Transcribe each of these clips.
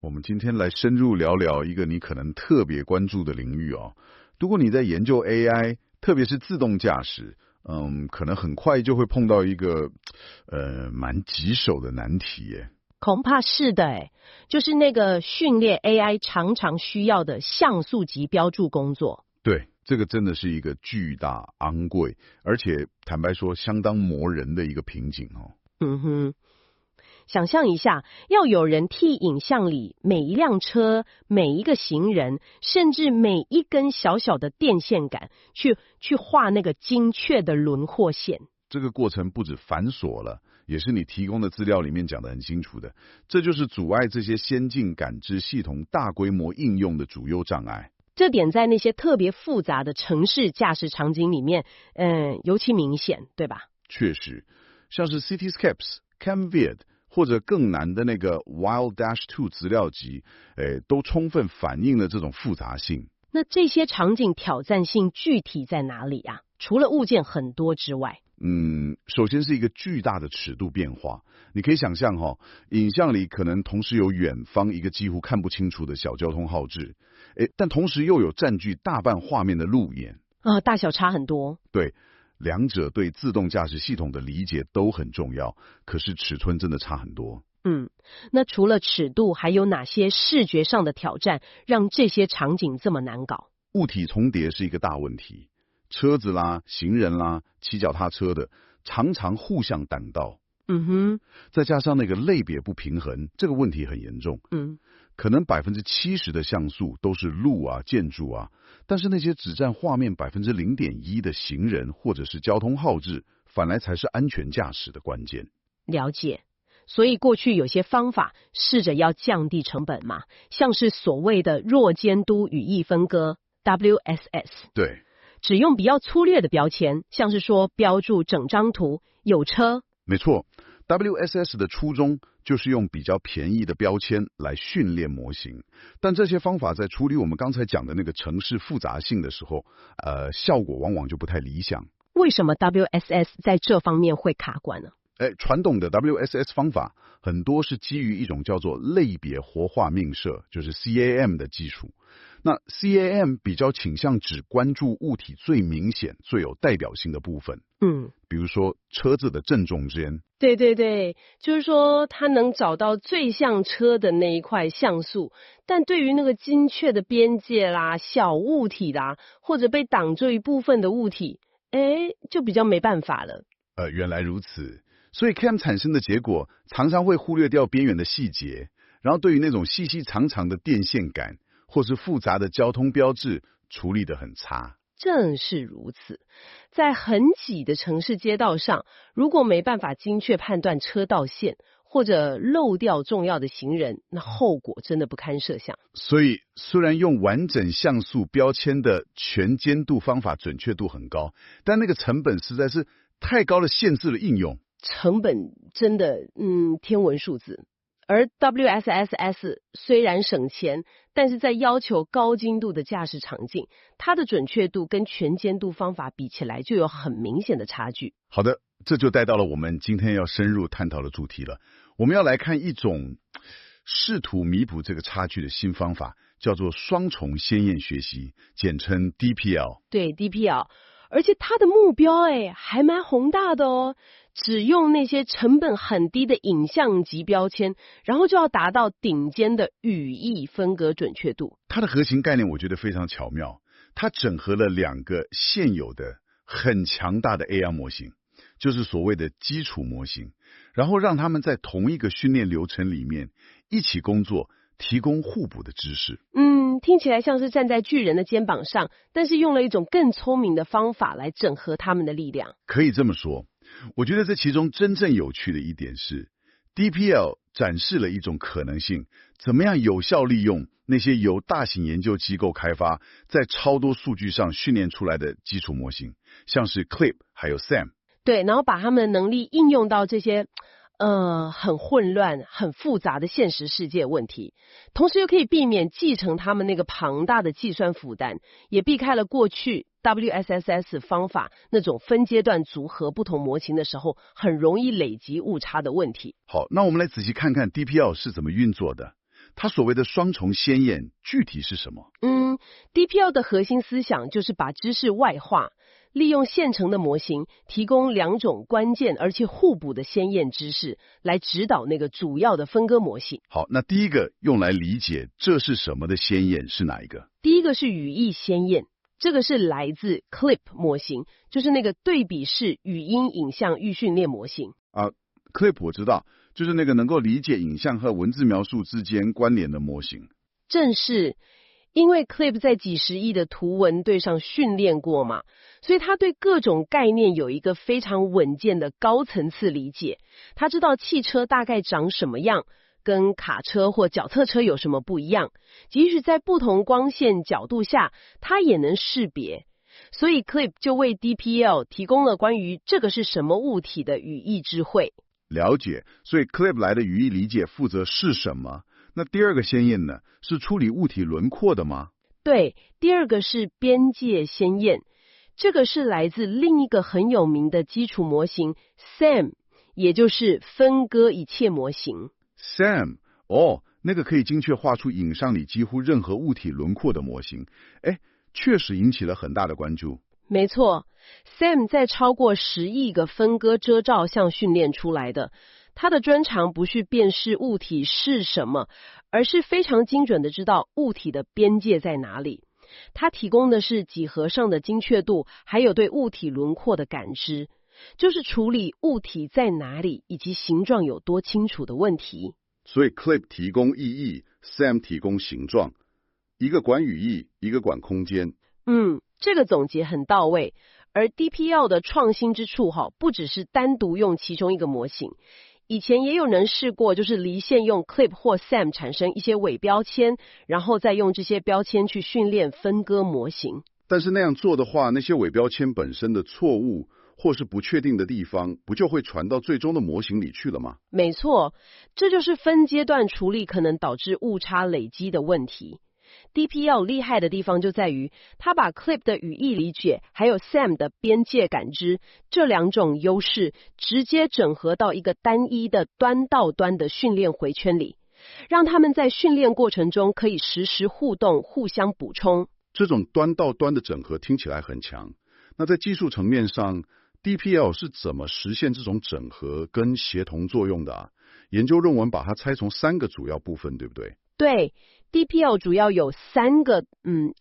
我们今天来深入聊聊一个你可能特别关注的领域哦。如果你在研究 AI，特别是自动驾驶，可能很快就会碰到一个蛮棘手的难题耶。恐怕是的诶，就是那个训练 AI 常常需要的像素级标注工作。对，这个真的是一个巨大、昂贵，而且坦白说相当磨人的一个瓶颈哦。想象一下，要有人替影像里每一辆车、每一个行人，甚至每一根小小的电线杆，去画那个精确的轮廓线。这个过程不止繁琐了，也是你提供的资料里面讲得很清楚的，这就是阻碍这些先进感知系统大规模应用的主要障碍。这点在那些特别复杂的城市驾驶场景里面，尤其明显，对吧？确实，像是 Cityscapes、CamVid 或者更难的那个 Wild-2 资料集，都充分反映了这种复杂性。那这些场景挑战性具体在哪里啊？除了物件很多之外，首先是一个巨大的尺度变化。你可以想象影像里可能同时有远方一个几乎看不清楚的小交通号志，但同时又有占据大半画面的路眼大小差很多。对，两者对自动驾驶系统的理解都很重要，可是尺寸真的差很多。那除了尺度，还有哪些视觉上的挑战让这些场景这么难搞？物体重叠是一个大问题，车子啦、行人啦、骑脚踏车的常常互相挡道。再加上那个类别不平衡，这个问题很严重。可能70%的像素都是路啊、建筑啊，但是那些只占画面0.1%的行人或者是交通号志，反而才是安全驾驶的关键。了解。所以过去有些方法试着要降低成本嘛，像是所谓的弱监督语义分割 WSS。对，只用比较粗略的标签，像是说标注整张图有车。没错， WSS 的初衷就是用比较便宜的标签来训练模型，但这些方法在处理我们刚才讲的那个城市复杂性的时候，效果往往就不太理想。为什么 WSS 在这方面会卡关呢？传统的 WSS 方法很多是基于一种叫做类别活化映射，就是 CAM 的基础。那 CAM 比较倾向只关注物体最明显、最有代表性的部分。比如说车子的正中间。对，就是说它能找到最像车的那一块像素，但对于那个精确的边界啦、小物体啦，或者被挡住一部分的物体，就比较没办法了。原来如此。所以 CAM 产生的结果常常会忽略掉边缘的细节，然后对于那种细细长长的电线杆或是复杂的交通标志处理得很差。正是如此，在很挤的城市街道上，如果没办法精确判断车道线，或者漏掉重要的行人，那后果真的不堪设想。所以虽然用完整像素标签的全监督方法准确度很高，但那个成本实在是太高了，限制了应用。成本真的天文数字。而 WSS 虽然省钱，但是在要求高精度的驾驶场景，它的准确度跟全监督方法比起来就有很明显的差距。好的，这就带到了我们今天要深入探讨的主题了。我们要来看一种试图弥补这个差距的新方法，叫做双重鲜艳学习，简称 DPL。 对， DPL， 而且它的目标还蛮宏大的哦，只用那些成本很低的影像级标签，然后就要达到顶尖的语义分隔准确度。它的核心概念我觉得非常巧妙，它整合了两个现有的很强大的 AR 模型，就是所谓的基础模型，然后让他们在同一个训练流程里面一起工作，提供互补的知识。听起来像是站在巨人的肩膀上，但是用了一种更聪明的方法来整合他们的力量。可以这么说，我觉得这其中真正有趣的一点是 DPL 展示了一种可能性，怎么样有效利用那些由大型研究机构开发，在超多数据上训练出来的基础模型，像是 Clip 还有 SAM。 对，然后把他们的能力应用到这些很混乱、很复杂的现实世界问题，同时又可以避免继承他们那个庞大的计算负担，也避开了过去 WSS 方法那种分阶段组合不同模型的时候很容易累积误差的问题。好，那我们来仔细看看 DPL 是怎么运作的。它所谓的双重鲜艳具体是什么？DPL 的核心思想就是把知识外化，利用现成的模型提供2种关键而且互补的鲜艳知识，来指导那个主要的分割模型。好，那第一个用来理解这是什么的鲜艳是哪一个？第一个是语义鲜艳，这个是来自 CLIP 模型，就是那个对比式语音影像预训练模型。CLIP 我知道，就是那个能够理解影像和文字描述之间关联的模型。正是因为 CLIP 在几十亿的图文对上训练过嘛，所以他对各种概念有一个非常稳健的高层次理解。他知道汽车大概长什么样，跟卡车或脚踏车有什么不一样，即使在不同光线角度下，他也能识别。所以 CLIP 就为 DPL 提供了关于这个是什么物体的语义智慧。了解，所以 CLIP 来的语义理解负责是什么？那第二个鲜艳呢？是处理物体轮廓的吗？对，第二个是边界鲜艳，这个是来自另一个很有名的基础模型 SAM， 也就是分割一切模型。SAM， 那个可以精确画出影像里几乎任何物体轮廓的模型，确实引起了很大的关注。没错 ，SAM 在超过10亿个分割遮照像训练出来的。它的专长不是辨识物体是什么，而是非常精准的知道物体的边界在哪里。它提供的是几何上的精确度，还有对物体轮廓的感知，就是处理物体在哪里以及形状有多清楚的问题。所以 CLIP 提供意义 ，SAM 提供形状，一个管语义，一个管空间。这个总结很到位。而 DPL 的创新之处不只是单独用其中一个模型，以前也有人试过，就是离线用 CLIP 或 SAM 产生一些伪标签，然后再用这些标签去训练分割模型。但是那样做的话，那些伪标签本身的错误或是不确定的地方，不就会传到最终的模型里去了吗？没错，这就是分阶段处理可能导致误差累积的问题。DPL 厉害的地方就在于，它把 CLIP 的语义理解，还有 SAM 的边界感知，这2种优势直接整合到一个单一的端到端的训练回圈里，让他们在训练过程中可以实时互动，互相补充。这种端到端的整合听起来很强。那在技术层面上 ，DPL 是怎么实现这种整合跟协同作用的？研究论文把它拆成3个主要部分，对不对？对。DPL 主要有3个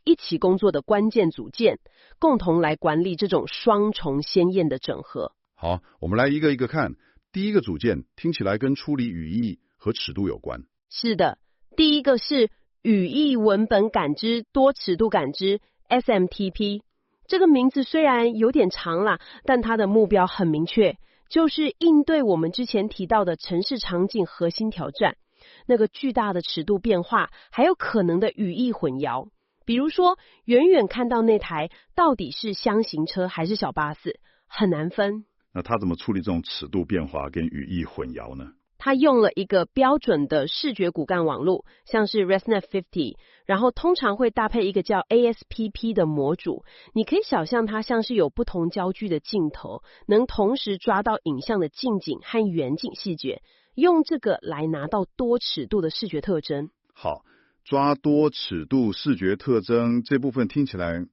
一起工作的关键组件，共同来管理这种双重鲜艳的整合。好，我们来一个一个看。第一个组件听起来跟处理语义和尺度有关。是的，第一个是语义文本感知多尺度感知 SMTP。这个名字虽然有点长啦，但它的目标很明确，就是应对我们之前提到的城市场景核心挑战。那个巨大的尺度变化，还有可能的语义混淆。比如说，远远看到那台到底是箱型车还是小巴士，很难分。那他怎么处理这种尺度变化跟语义混淆呢？他用了一个标准的视觉骨干网路，像是 ResNet50， 然后通常会搭配一个叫 ASPP 的模组。你可以想象它像是有不同焦距的镜头，能同时抓到影像的近景和远景细节。用这个来拿到多尺度的视觉特征。好，抓多尺度视觉特征这部分听起来，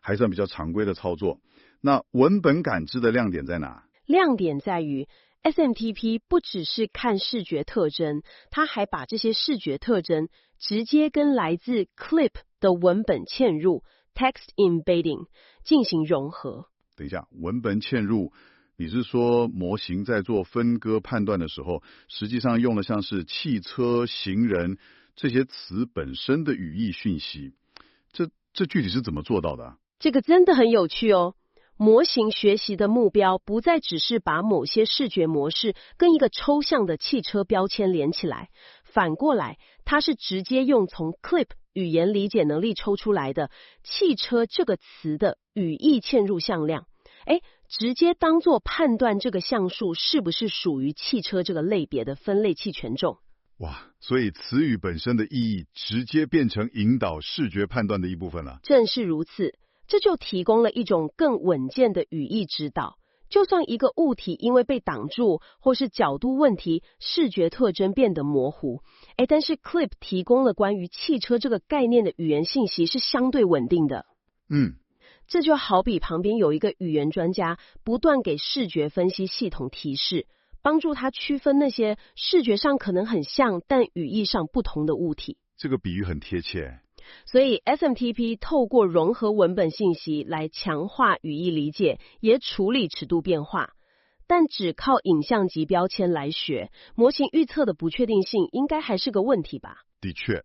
还算比较常规的操作。那文本感知的亮点在哪？亮点在于 SMTP 不只是看视觉特征，它还把这些视觉特征直接跟来自 CLIP 的文本嵌入 Text Embedding 进行融合。等一下，文本嵌入。你是说模型在做分割判断的时候，实际上用了像是汽车、行人这些词本身的语义讯息，这具体是怎么做到的？这个真的很有趣哦。模型学习的目标不再只是把某些视觉模式跟一个抽象的汽车标签连起来，反过来，它是直接用从 CLIP 语言理解能力抽出来的汽车这个词的语义嵌入向量。直接当作判断这个项数是不是属于汽车这个类别的分类器权重。哇，所以词语本身的意义直接变成引导视觉判断的一部分了。正是如此，这就提供了一种更稳健的语义指导，就算一个物体因为被挡住或是角度问题，视觉特征变得模糊，但是 Clip 提供了关于汽车这个概念的语言信息是相对稳定的。这就好比旁边有一个语言专家不断给视觉分析系统提示，帮助他区分那些视觉上可能很像但语义上不同的物体。这个比喻很贴切。所以 SMTP 透过融合文本信息来强化语义理解，也处理尺度变化。但只靠影像级标签来学，模型预测的不确定性应该还是个问题吧？的确，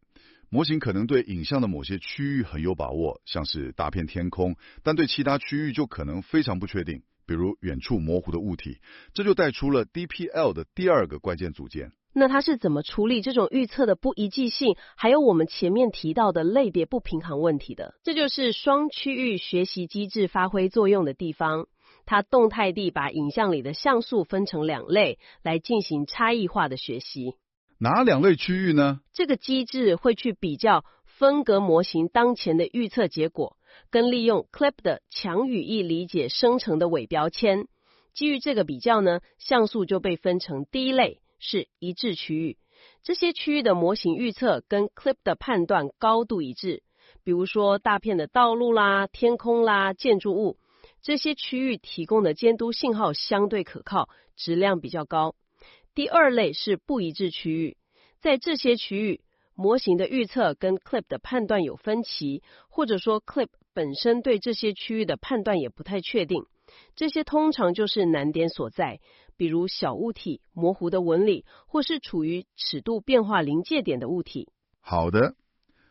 模型可能对影像的某些区域很有把握，像是大片天空，但对其他区域就可能非常不确定，比如远处模糊的物体。这就带出了 DPL 的第二个关键组件。那它是怎么处理这种预测的不一致性，还有我们前面提到的类别不平衡问题的？这就是双区域学习机制发挥作用的地方。它动态地把影像里的像素分成两类，来进行差异化的学习。哪两类区域呢？这个机制会去比较分隔模型当前的预测结果，跟利用 Clip 的强语义理解生成的伪标签。基于这个比较呢，像素就被分成第一类，是一致区域。这些区域的模型预测跟 Clip 的判断高度一致，比如说大片的道路啦、天空啦、建筑物，这些区域提供的监督信号相对可靠，质量比较高。第二类是不一致区域，在这些区域，模型的预测跟 Clip 的判断有分歧，或者说 Clip 本身对这些区域的判断也不太确定。这些通常就是难点所在，比如小物体、模糊的纹理，或是处于尺度变化临界点的物体。好的，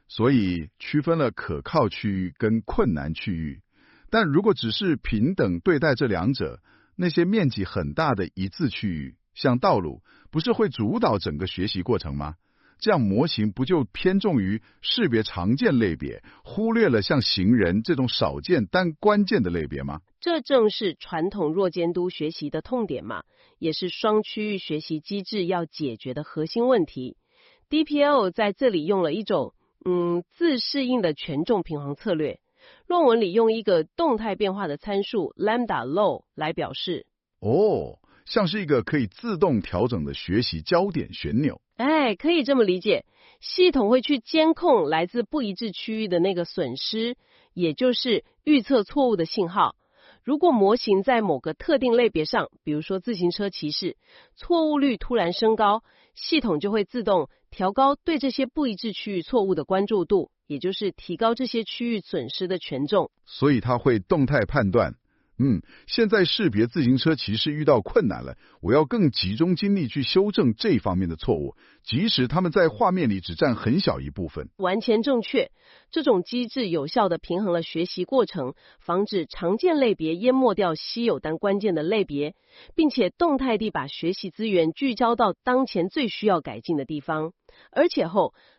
所以区分了可靠区域跟困难区域。但如果只是平等对待这两者，那些面积很大的一致区域，像道路，不是会主导整个学习过程吗？这样模型不就偏重于识别常见类别，忽略了像行人这种少见但关键的类别吗？这正是传统弱监督学习的痛点嘛，也是双区域学习机制要解决的核心问题。DPL 在这里用了一种自适应的权重平衡策略。论文里用一个动态变化的参数 lambda low 来表示。像是一个可以自动调整的学习焦点旋钮。可以这么理解，系统会去监控来自不一致区域的那个损失，也就是预测错误的信号。如果模型在某个特定类别上，比如说自行车骑士，错误率突然升高，系统就会自动调高对这些不一致区域错误的关注度，也就是提高这些区域损失的权重。所以它会动态判断，现在识别自行车骑士遇到困难了，我要更集中精力去修正这方面的错误，即使他们在画面里只占很小一部分。完全正确，这种机制有效地平衡了学习过程，防止常见类别淹没掉稀有但关键的类别，并且动态地把学习资源聚焦到当前最需要改进的地方。而且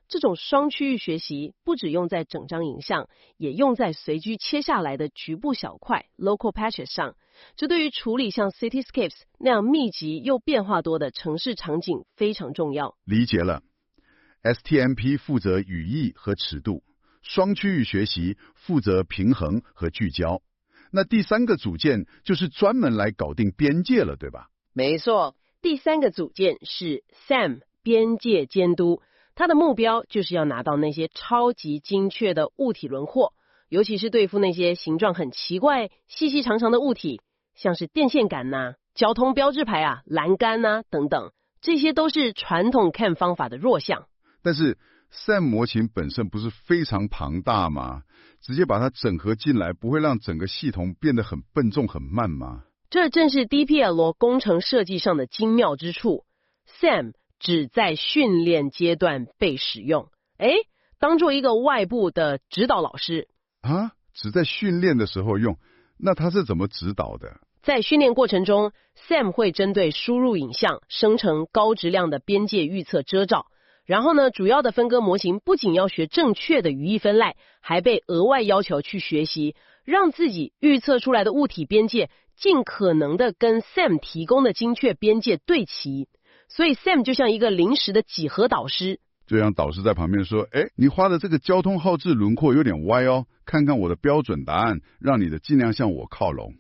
这种双区域学习不只用在整张影像，也用在随机切下来的局部小块 local patches 上。这对于处理像 cityscapes 那样密集又变化多的城市场景非常重要。理解了。STMP 负责语义和尺度，双区域学习负责平衡和聚焦。那第三个组件就是专门来搞定边界了，对吧？没错，第三个组件是 SAM 边界监督。它的目标就是要拿到那些超级精确的物体轮廓，尤其是对付那些形状很奇怪、细细长长的物体，像是电线杆呐、交通标志牌啊、栏杆呐等等，这些都是传统 CAM 方法的弱项。但是 SAM 模型本身不是非常庞大吗？直接把它整合进来，不会让整个系统变得很笨重、很慢吗？这正是 DPL 工程设计上的精妙之处。SAM只在训练阶段被使用，当做一个外部的指导老师啊，只在训练的时候用，那它是怎么指导的？在训练过程中 ，SAM 会针对输入影像生成高质量的边界预测遮罩，然后呢，主要的分割模型不仅要学正确的语义分类，还被额外要求去学习，让自己预测出来的物体边界尽可能的跟 SAM 提供的精确边界对齐。所以 SAM 就像一个临时的几何导师，就让导师在旁边说，你画的这个交通号志轮廓有点歪哦，看看我的标准答案，让你的尽量向我靠拢。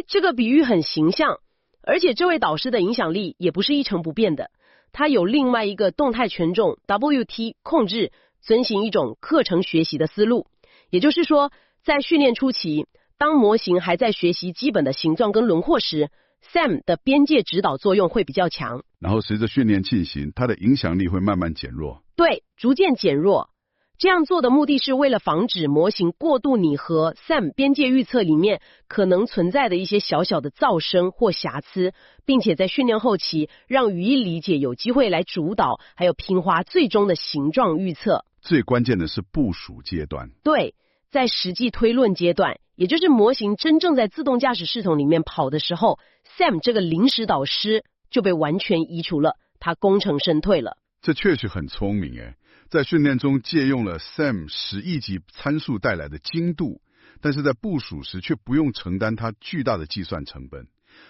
这个比喻很形象，而且这位导师的影响力也不是一成不变的，他有另外一个动态权重 WT 控制，遵循一种课程学习的思路。也就是说，在训练初期，当模型还在学习基本的形状跟轮廓时， SAM 的边界指导作用会比较强，然后随着训练进行，它的影响力会慢慢减弱。对，逐渐减弱。这样做的目的是为了防止模型过度拟合 SAM 边界预测里面可能存在的一些小小的噪声或瑕疵，并且在训练后期让语义理解有机会来主导还有平滑最终的形状预测。最关键的是部署阶段。对，在实际推论阶段，也就是模型真正在自动驾驶系统里面跑的时候， SAM 这个临时导师就被完全移除了，它功成身退了。这确实很聪明诶，在训练中借用了 SAM 10亿级参数带来的精度，但是在部署时却不用承担它巨大的计算成本。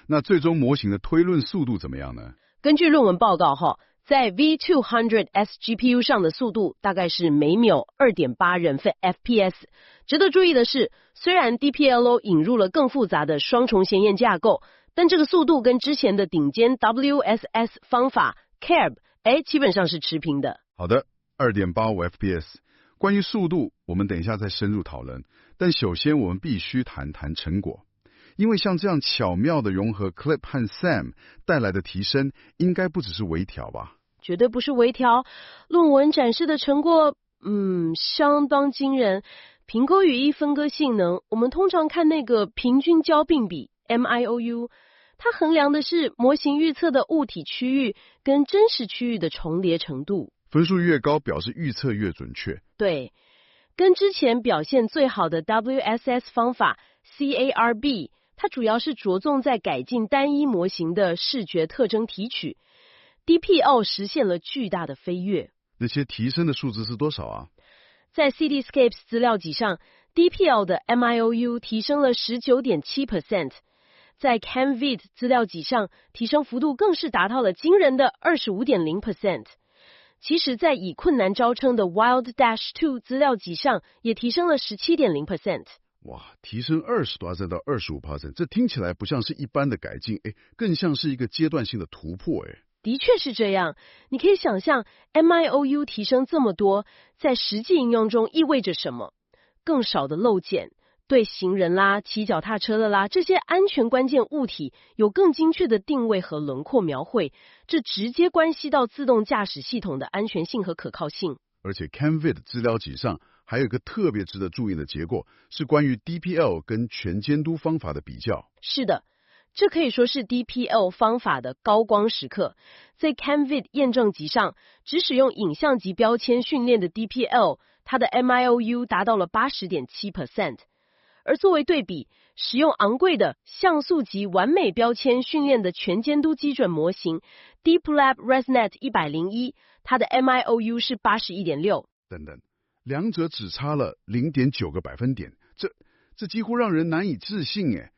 那最终模型的推论速度怎么样呢？根据论文报告在 V200S GPU 上的速度大概是每秒 2.8 人份 FPS。 值得注意的是，虽然 DPLO 引入了更复杂的双重显验架构，但这个速度跟之前的顶尖 WSS 方法 CARB基本上是持平的。好的， 2.85 FPS。 关于速度我们等一下再深入讨论，但首先我们必须谈谈成果。因为像这样巧妙的融合 CLIP 和 SAM 带来的提升，应该不只是微调吧？绝对不是微调，论文展示的成果相当惊人。评估语义分割性能，我们通常看那个平均交并比 MIOU， 它衡量的是模型预测的物体区域跟真实区域的重叠程度。分数越高，表示预测越准确。对，跟之前表现最好的 WSS 方法 CARB， 它主要是着重在改进单一模型的视觉特征提取。DPL 实现了巨大的飞跃。那些提升的数字是多少啊？在 Cityscapes 资料集上， DPL 的 MIOU 提升了 19.7%， 在 CamVid 资料集上提升幅度更是达到了惊人的 25.0%。 其实在以困难招称的 Wild-2 资料集上也提升了 17.0%。 哇，提升20%到25%，这听起来不像是一般的改进，更像是一个阶段性的突破。的确是这样，你可以想象 MIOU 提升这么多，在实际应用中意味着什么？更少的漏检，对行人啦、骑脚踏车的啦这些安全关键物体有更精确的定位和轮廓描绘，这直接关系到自动驾驶系统的安全性和可靠性。而且 CamVid 资料集上还有一个特别值得注意的结果，是关于 DPL 跟全监督方法的比较。是的，这可以说是 DPL 方法的高光时刻。在 CamVid 验证集上，只使用影像级标签训练的 DPL， 它的 MIOU 达到了 80.7%。 而作为对比，使用昂贵的像素级完美标签训练的全监督基准模型 DeepLab ResNet 101， 它的 MIOU 是 81.6%。 等等，两者只差了 0.9个百分点，这几乎让人难以置信耶。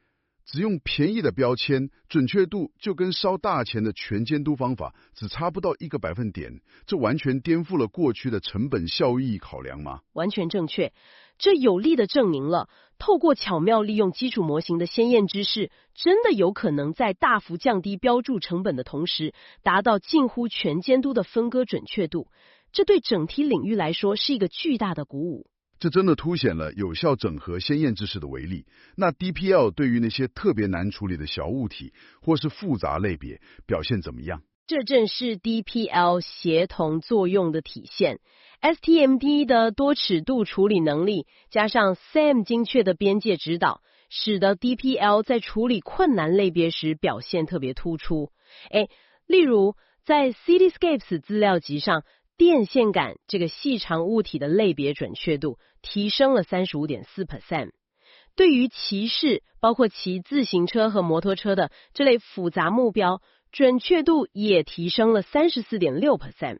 只用便宜的标签，准确度就跟烧大钱的全监督方法只差不到1个百分点，这完全颠覆了过去的成本效益考量吗？完全正确，这有力的证明了，透过巧妙利用基础模型的先验知识，真的有可能在大幅降低标注成本的同时，达到近乎全监督的分割准确度。这对整体领域来说是一个巨大的鼓舞。这真的凸显了有效整合先验知识的威力。那 DPL 对于那些特别难处理的小物体或是复杂类别表现怎么样？这正是 DPL 协同作用的体现。STMD 的多尺度处理能力加上 SAM 精确的边界指导，使得 DPL 在处理困难类别时表现特别突出。例如在 Cityscapes 资料集上，电线杆这个细长物体的类别准确度提升了 35.4%。 对于骑士，包括骑自行车和摩托车的这类复杂目标，准确度也提升了 34.6%。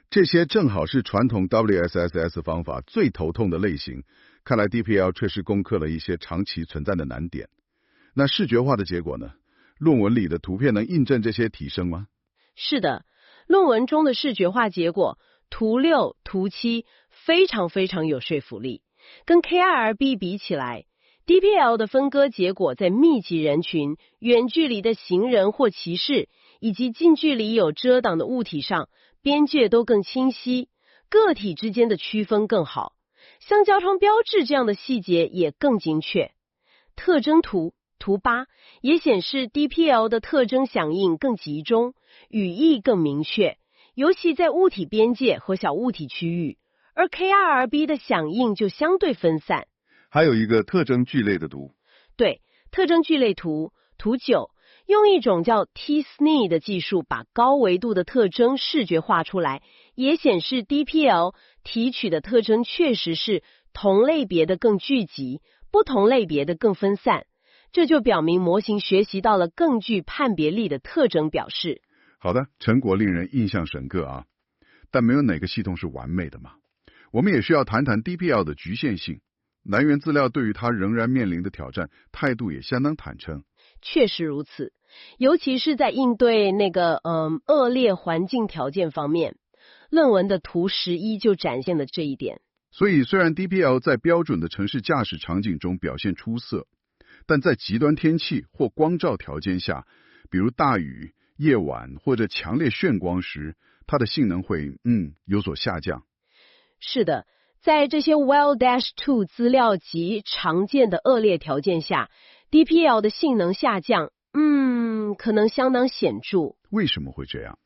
这些正好是传统 WSS 方法最头痛的类型，看来 DPL 确实攻克了一些长期存在的难点。那视觉化的结果呢？论文里的图片能印证这些提升吗？是的，论文中的视觉化结果图6、图7非常有说服力。跟 KIRB 比起来， DPL 的分割结果在密集人群、远距离的行人或骑士，以及近距离有遮挡的物体上，边界都更清晰，个体之间的区分更好，像交通标志这样的细节也更精确。特征图图8也显示 DPL 的特征响应更集中，语义更明确，尤其在物体边界和小物体区域，而 KIRB 的响应就相对分散。还有一个特征聚类的图，对，特征聚类图图9用一种叫 T-SNE 的技术把高维度的特征视觉化出来，也显示 DPL 提取的特征确实是同类别的更聚集，不同类别的更分散，这就表明模型学习到了更具判别力的特征表示。好的，成果令人印象深刻啊，但没有哪个系统是完美的嘛。我们也需要谈谈 DPL 的局限性，来源资料对于它仍然面临的挑战态度也相当坦诚。确实如此，尤其是在应对那个恶劣环境条件方面，论文的图11就展现了这一点。所以虽然 DPL 在标准的城市驾驶场景中表现出色，但在极端天气或光照条件下，比如大雨、夜晚或者强烈眩光时，它的性能会有所下降。是的，在这些 Well-2 资料集常见的恶劣条件下， DPL 的性能下降可能相当显著。为什么会这样？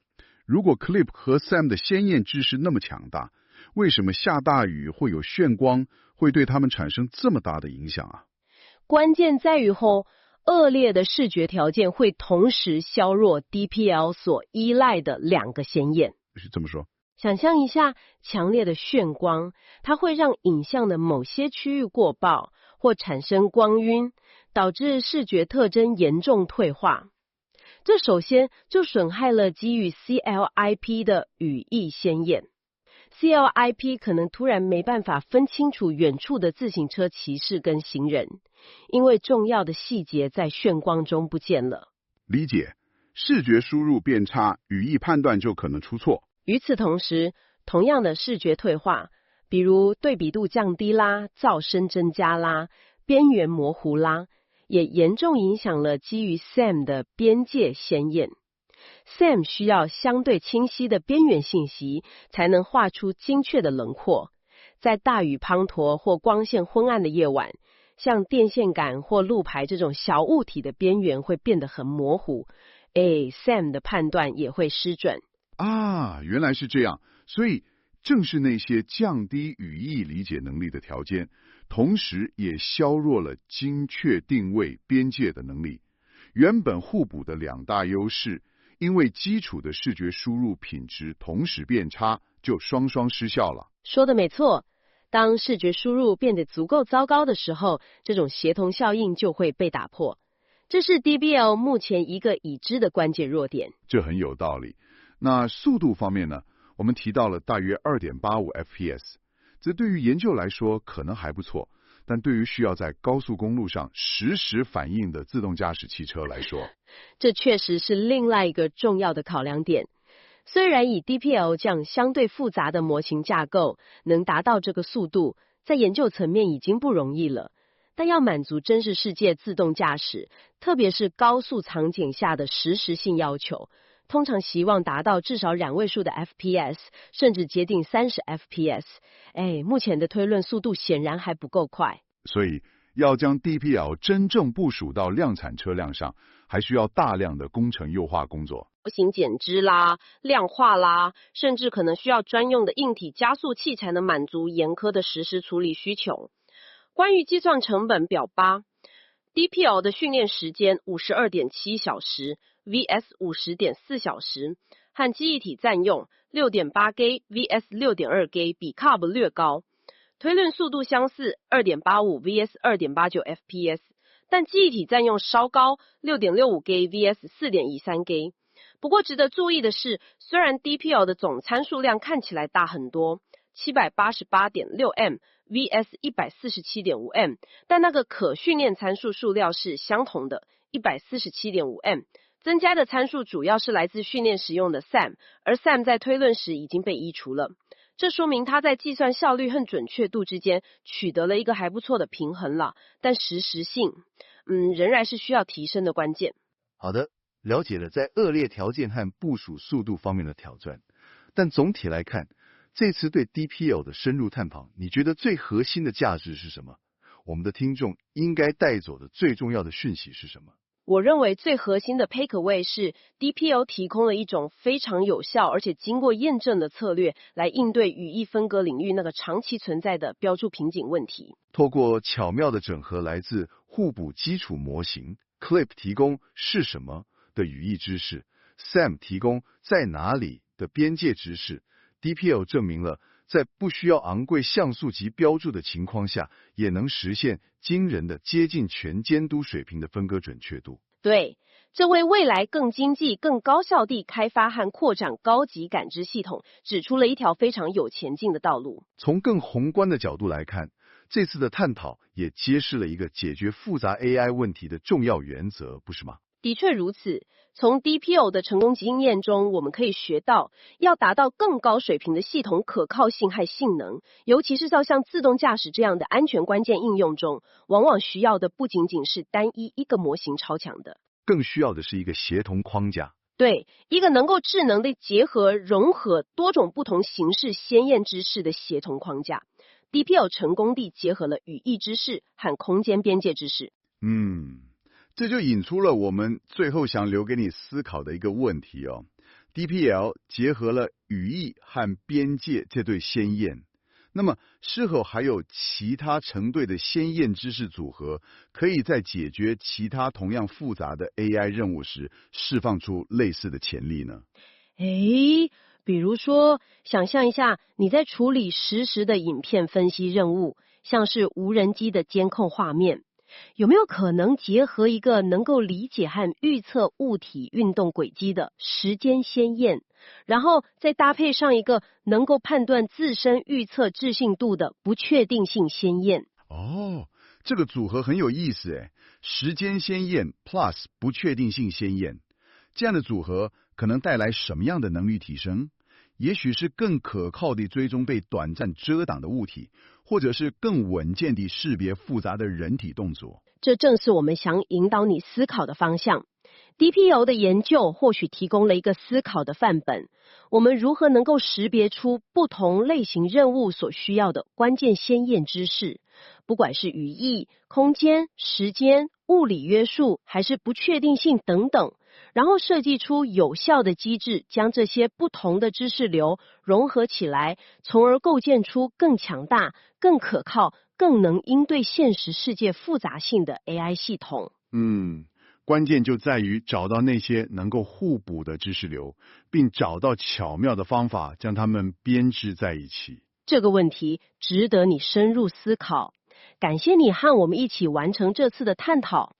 如果 Clip 和 Sam 的鲜艳知识那么强大，为什么下大雨会有眩光，会对他们产生这么大的影响啊？关键在于恶劣的视觉条件会同时削弱 DPL 所依赖的两个鲜艳。是这么说。想象一下，强烈的眩光，它会让影像的某些区域过曝，或产生光晕，导致视觉特征严重退化。这首先就损害了基于 CLIP 的语义鲜艳。CLIP 可能突然没办法分清楚远处的自行车骑士跟行人，因为重要的细节在眩光中不见了。理解，视觉输入变差，语义判断就可能出错。与此同时，同样的视觉退化，比如对比度降低啦、噪声增加啦、边缘模糊啦，也严重影响了基于 SAM 的边界鲜艳。SAM 需要相对清晰的边缘信息，才能画出精确的轮廓。在大雨滂沱或光线昏暗的夜晚，像电线杆或路牌这种小物体的边缘会变得很模糊，SAM 的判断也会失准。啊，原来是这样。所以正是那些降低语义理解能力的条件，同时也削弱了精确定位边界的能力。原本互补的两大优势，因为基础的视觉输入品质同时变差，就双双失效了。说的没错，当视觉输入变得足够糟糕的时候，这种协同效应就会被打破。这是 DPL 目前一个已知的关键弱点。这很有道理。那速度方面呢？我们提到了大约 2.85 FPS， 这对于研究来说可能还不错，但对于需要在高速公路上实时反应的自动驾驶汽车来说，这确实是另外一个重要的考量点。虽然以 DPL 这样相对复杂的模型架构能达到这个速度，在研究层面已经不容易了，但要满足真实世界自动驾驶，特别是高速场景下的实时性要求，通常希望达到至少2位数的 FPS， 甚至接近30 FPS。目前的推论速度显然还不够快。所以要将 DPL 真正部署到量产车辆上，还需要大量的工程优化工作。模型减脂啦、量化啦，甚至可能需要专用的硬体加速器才能满足严苛的实时处理需求。关于计算成本表8 ，DPL 的训练时间 52.7 小时 vs 50.4 小时，和记忆体占用 6.8G vs 6.2G 比 CUB 略高，推论速度相似 2.85 vs 2.89 FPS， 但记忆体占用稍高 6.65G vs 4.13G。不过值得注意的是，虽然 DPL 的总参数量看起来大很多 788.6M vs 147.5M， 但那个可训练参数数量是相同的 147.5M， 增加的参数主要是来自训练时用的 SAM， 而 SAM 在推论时已经被移除了。这说明它在计算效率和准确度之间取得了一个还不错的平衡了，但实时性，仍然是需要提升的关键。好的，了解了在恶劣条件和部署速度方面的挑战，但总体来看，这次对 DPL 的深入探讨，你觉得最核心的价值是什么？我们的听众应该带走的最重要的讯息是什么？我认为最核心的 takeaway 是 DPL 提供了一种非常有效而且经过验证的策略，来应对语义分隔领域那个长期存在的标注瓶颈问题。透过巧妙的整合来自互补基础模型 ，Clip 提供是什么的语义知识 ，Sam 提供在哪里的边界知识 ，DPL 证明了在不需要昂贵像素级标注的情况下，也能实现惊人的接近全监督水平的分割准确度。对，这为未来更经济、更高效地开发和扩展高级感知系统指出了一条非常有前进的道路。从更宏观的角度来看，这次的探讨也揭示了一个解决复杂 AI 问题的重要原则，不是吗？的确如此。从 DPL 的成功经验中，我们可以学到，要达到更高水平的系统可靠性和性能，尤其是在像自动驾驶这样的安全关键应用中，往往需要的不仅仅是单一一个模型超强的，更需要的是一个协同框架。对，一个能够智能的结合融合多种不同形式鲜艳知识的协同框架。DPL 成功地结合了语义知识和空间边界知识。这就引出了我们最后想留给你思考的一个问题哦。DPL 结合了语义和边界这对鲜艳，那么是否还有其他成对的鲜艳知识组合，可以在解决其他同样复杂的 AI 任务时，释放出类似的潜力呢？比如说，想象一下你在处理实时的影片分析任务，像是无人机的监控画面。有没有可能结合一个能够理解和预测物体运动轨迹的时间鲜艳，然后再搭配上一个能够判断自身预测置信度的不确定性鲜艳？这个组合很有意思诶，时间鲜艳 plus 不确定性鲜艳，这样的组合可能带来什么样的能力提升？也许是更可靠地追踪被短暂遮挡的物体，或者是更稳健地识别复杂的人体动作。这正是我们想引导你思考的方向。DPL 的研究或许提供了一个思考的范本，我们如何能够识别出不同类型任务所需要的关键鲜艳知识，不管是语义、空间、时间、物理约束，还是不确定性等等，然后设计出有效的机制，将这些不同的知识流融合起来，从而构建出更强大、更可靠、更能应对现实世界复杂性的 AI 系统。关键就在于找到那些能够互补的知识流，并找到巧妙的方法将它们编织在一起。这个问题值得你深入思考。感谢你和我们一起完成这次的探讨。